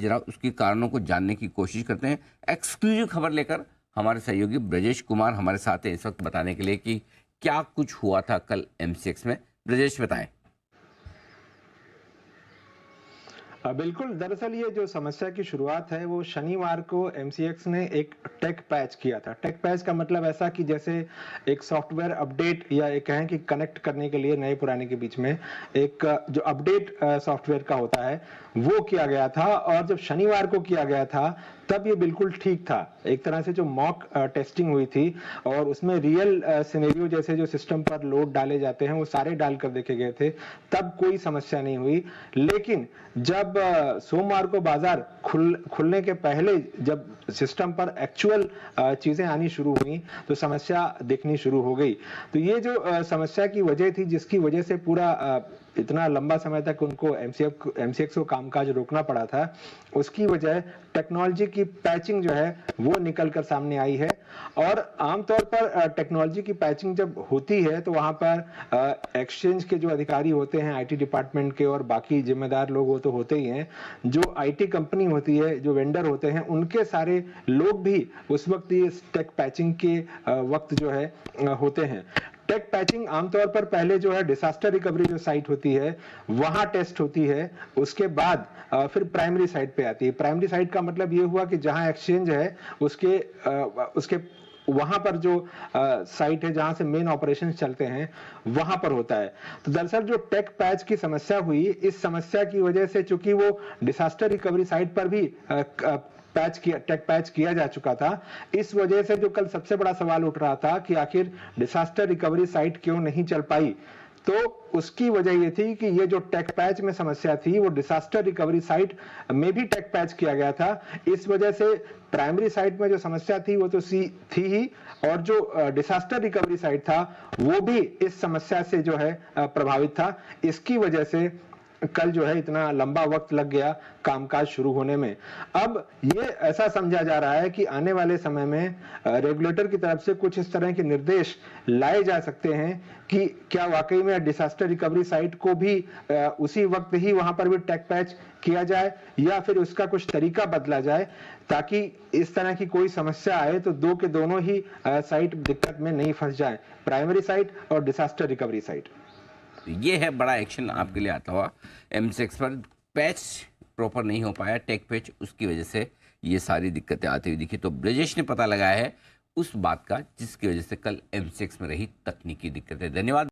जरा उसके कारणों को जानने की कोशिश करते हैं। एक्सक्लूसिव खबर लेकर हमारे सहयोगी ब्रजेश कुमार हमारे साथ हैं इस वक्त बताने के लिए कि क्या कुछ हुआ था कल एमसीएक्स में। ब्रजेश बताएं। बिल्कुल, दरअसल ये जो समस्या की शुरुआत है वो शनिवार को एमसीएक्स ने एक टेक पैच किया था। टेक पैच का मतलब ऐसा कि जैसे एक सॉफ्टवेयर अपडेट या एक कहें कि कनेक्ट करने के लिए नए पुराने के बीच में एक जो अपडेट सॉफ्टवेयर का होता है वो किया गया था। और जब शनिवार को किया गया था तब ये बिल्कुल ठीक था। एक तरह से जो मॉक टेस्टिंग हुई थी और उसमें रियल सिनेरियो जैसे जो सिस्टम पर लोड डाले जाते हैं वो सारे डालकर देखे गए थे, तब कोई समस्या नहीं हुई। लेकिन जब सोमवार को बाजार खुलने के पहले जब सिस्टम पर एक्चुअल चीजें आनी शुरू हुई तो समस्या दिखनी शुरू हो गई। तो ये जो समस्या की वजह थी जिसकी वजह से पूरा इतना लंबा समय तक उनको एमसीएक्स को कामकाज रोकना पड़ा था, उसकी वजह टेक्नोलॉजी की पैचिंग जो है वो निकल कर सामने आई है। और आमतौर पर टेक्नोलॉजी की पैचिंग जब होती है तो वहां पर एक्सचेंज के जो अधिकारी होते हैं आईटी डिपार्टमेंट के और बाकी जिम्मेदार लोग वो तो होते ही हैं, जो आईटी कंपनी होती है, जो वेंडर होते हैं, उनके सारे लोग भी उस वक्त ये टेक पैचिंग के वक्त जो है होते हैं। टेक पैचिंग आमतौर पर पहले जो है डिजास्टर रिकवरी जो साइट होती है वहां टेस्ट होती है, उसके बाद फिर प्राइमरी साइट पे आती है। प्राइमरी साइट का मतलब ये हुआ कि जहां एक्सचेंज है उसके वहां पर जो साइट है जहां से मेन ऑपरेशन चलते हैं वहां पर होता है। तो दरअसल जो टेक पैच की समस्या हुई, इस समस्या की वजह से चूंकि वो डिजास्टर रिकवरी साइट पर भी टेक पैच किया जा चुका था, इस वजह से जो कल सबसे बड़ा सवाल उठ रहा था कि आखिर डिजास्टर रिकवरी साइट क्यों नहीं चल पाई, तो उसकी वजह ये थी कि ये जो टेक पैच में समस्या थी वो डिजास्टर रिकवरी साइट में भी टेक पैच किया गया था। इस वजह से प्राइमरी साइट में जो समस्या थी वो तो थी ही, और जो डिजास्टर रिकवरी साइट था वो भी इस समस्या से जो है प्रभावित था। इसकी वजह से कल जो है इतना लंबा वक्त लग गया कामकाज शुरू होने में। अब ये ऐसा समझा जा रहा है कि आने वाले समय में रेगुलेटर की तरफ से कुछ इस तरह के निर्देश लाए जा सकते हैं कि क्या वाकई में डिजास्टर रिकवरी साइट को भी उसी वक्त ही वहां पर भी टेक पैच किया जाए या फिर उसका कुछ तरीका बदला जाए, ताकि इस तरह की कोई समस्या आए तो दो के दोनों ही साइट दिक्कत में नहीं फंस जाए, प्राइमरी साइट और डिजास्टर रिकवरी साइट। ये है बड़ा एक्शन आपके लिए आता हुआ एमसीएक्स पर। पैच प्रॉपर नहीं हो पाया, टेक पैच, उसकी वजह से ये सारी दिक्कतें आती हुई दिखी। तो ब्रजेश ने पता लगाया है उस बात का जिसकी वजह से कल एमसीएक्स में रही तकनीकी दिक्कतें। धन्यवाद।